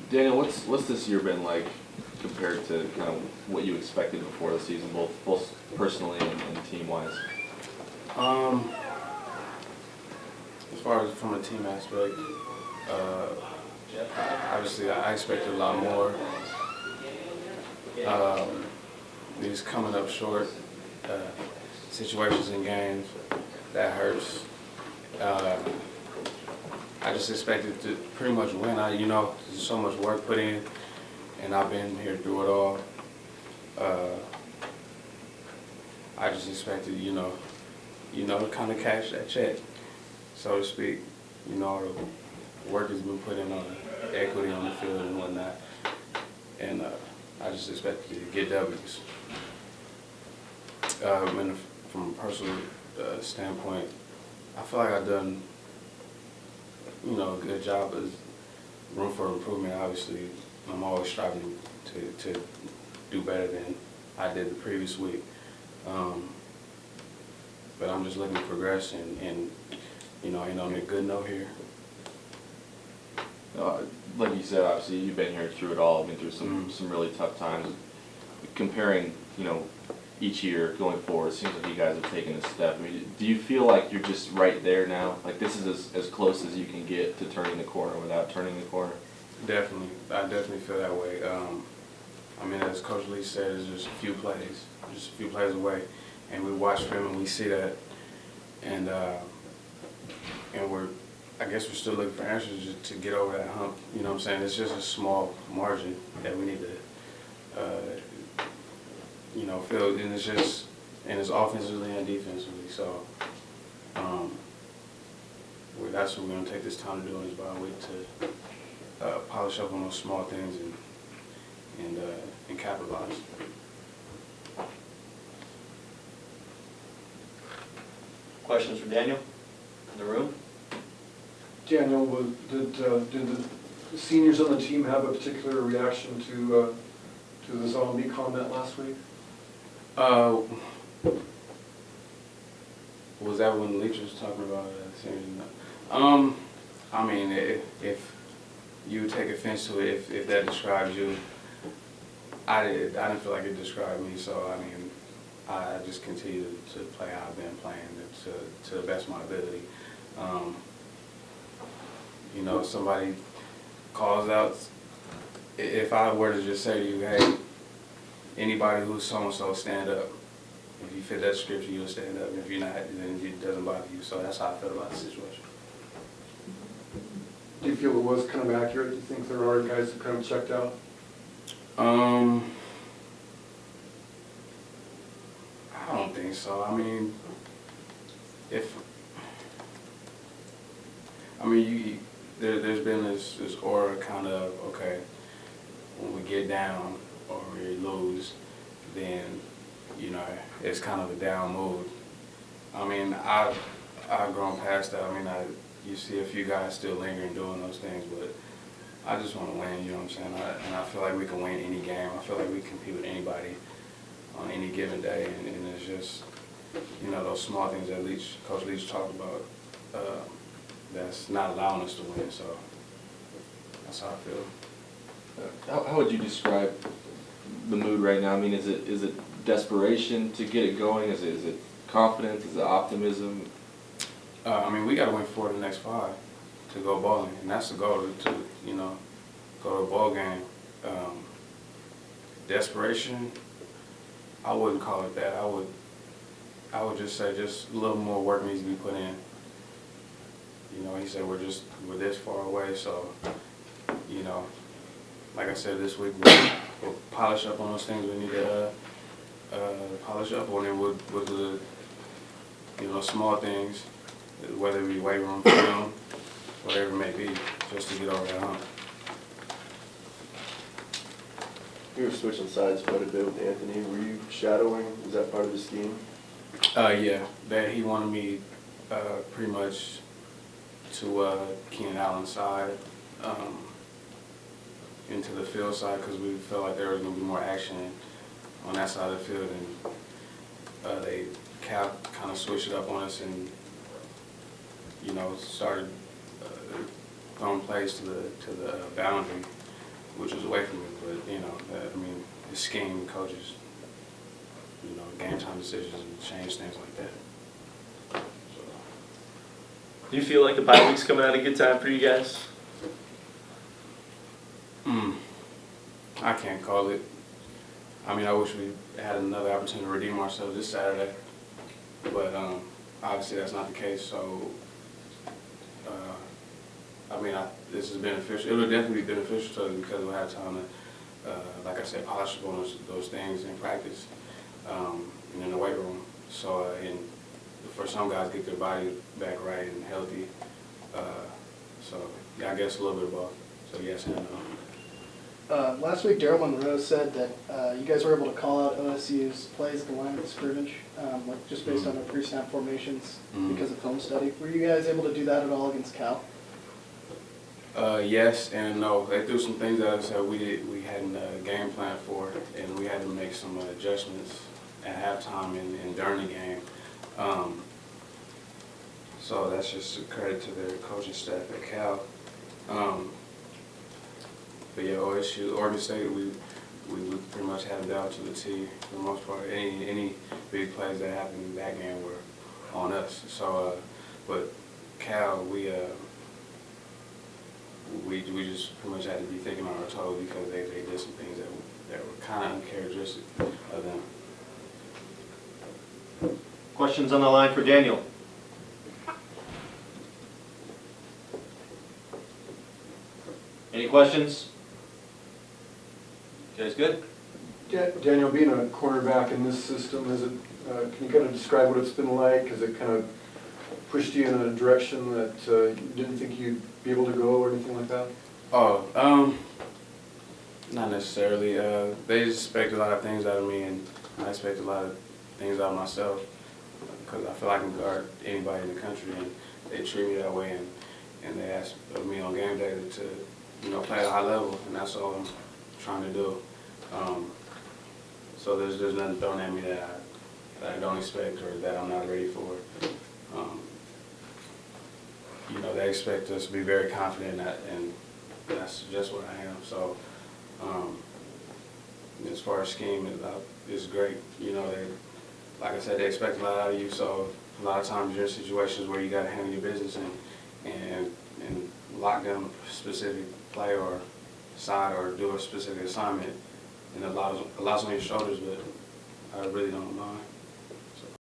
Daniel, what's this year been like compared to kind of what you expected before the season, both personally and team wise? As far as from a team aspect, obviously I expected a lot more. He's coming up short. Situations in games that hurts. I just expected to pretty much win. There's so much work put in, and I've been here through it all. I just expected, to kind of cash that check, so to speak. All the work has been put in on the equity on the field and whatnot, and I just expected to get W's. From a personal standpoint, I feel like I've done, a good job. There's room for improvement, obviously. I'm always striving to do better than I did the previous week. But I'm just looking to progress and on a good note here. Like you said, obviously you've been here through it all, been through some really tough times. Comparing, each year going forward, it seems like you guys have taken a step. I mean, do you feel like you're just right there now? Like this is as close as you can get to turning the corner without turning the corner? Definitely. I definitely feel that way. As Coach Lee said, it's just a few plays away. And we watch film and we see that. And I guess we're still looking for answers just to get over that hump. You know what I'm saying? It's just a small margin that we need to fill, and it's offensively and defensively. So that's what we're gonna take this time to do, is by way to polish up on those small things and capitalize. Questions for Daniel in the room? Daniel, did the seniors on the team have a particular reaction to the zombie comment last week? Was that when Leach was talking about seniors? If you would take offense to it, if that describes you, I didn't feel like it described me. So I just continue to play how I've been playing to the best of my ability. Somebody calls out, if I were to just say to you, hey, anybody who's so-and-so, stand up. If you fit that scripture, you'll stand up. If you're not, then it doesn't bother you. So that's how I feel about the situation. Do you feel it was kind of accurate? Do you think there are guys who kind of checked out? I don't think so. There's been this aura kind of, okay, when we get down or we lose, then it's kind of a down mood. I've grown past that. You see a few guys still lingering doing those things, but I just want to win. You know what I'm saying? And I feel like we can win any game. I feel like we can compete with anybody on any given day, and it's just those small things that Coach Leach talked about. That's not allowing us to win. So that's how I feel. How would you describe the mood right now? Is it desperation to get it going? Is it confidence? Is it optimism? We got to win 4 of the next 5 to go bowling, and that's the goal, to go to a ball game. Desperation, I wouldn't call it that. I would just say just a little more work needs to be put in. He said we're this far away, so like I said, this week we'll polish up on those things we need to polish up on, and we'll do the small things, whether it be weight room, film, whatever it may be, just to get over that hump. You were switching sides quite a bit with Anthony. Were you shadowing? Was that part of the scheme? Yeah, that he wanted me pretty much to Keenan Allen's side, into the field side, because we felt like there was going to be more action on that side of the field, and they kind of switched it up on us and started throwing plays to the boundary. which was away from me. But you know, I mean, the scheme, coaches, you know, game time decisions and change things like that. So, Do you feel like the bye week's coming at a good time for you guys? I can't call it. I mean, I wish we had another opportunity to redeem ourselves this Saturday, but obviously that's not the case. So, I mean, this is beneficial. It would definitely be beneficial to us because we'll have time to, like I said, polish upon those things in practice and in the weight room. So, and for some guys, get their body back right and healthy. So, yeah, I guess a little bit of both. So, yes and no. Last week, Daryl Monroe said that you guys were able to call out OSU's plays at the line of scrimmage, like just based on their pre-snap formations because of film study. Were you guys able to do that at all against Cal? Yes and no. They threw some things at us that we hadn't game planned for, and we had to make some adjustments at halftime and during the game. So that's just a credit to their coaching staff at Cal. But yeah, OSU, Oregon State, we pretty much had them down to the T for the most part. Any big plays that happened in that game were on us. So, but Cal, we just pretty much had to be thinking on our toes because they did some things that were kind of uncharacteristic of them. Questions on the line for Daniel? Any questions? You guys good? Daniel, being a cornerback in this system, is it, can you kind of describe what it's been like? Has it kind of pushed you in a direction that you didn't think you'd be able to go or anything like that? Oh, not necessarily. They just expect a lot of things out of me, and I expect a lot of things out of myself because I feel like I can guard anybody in the country, and they treat me that way, and they ask of me on game day to play at a high level, and that's all I'm trying to do. So there's nothing thrown at me that I don't expect or that I'm not ready for. They expect us to be very confident, and that's just what I am. So as far as scheme, it's great. Like I said, they expect a lot out of you. So a lot of times you're in situations where you got to handle your business and lock down a specific play or side or do a specific assignment, and a lot's on your shoulders, but I really don't mind.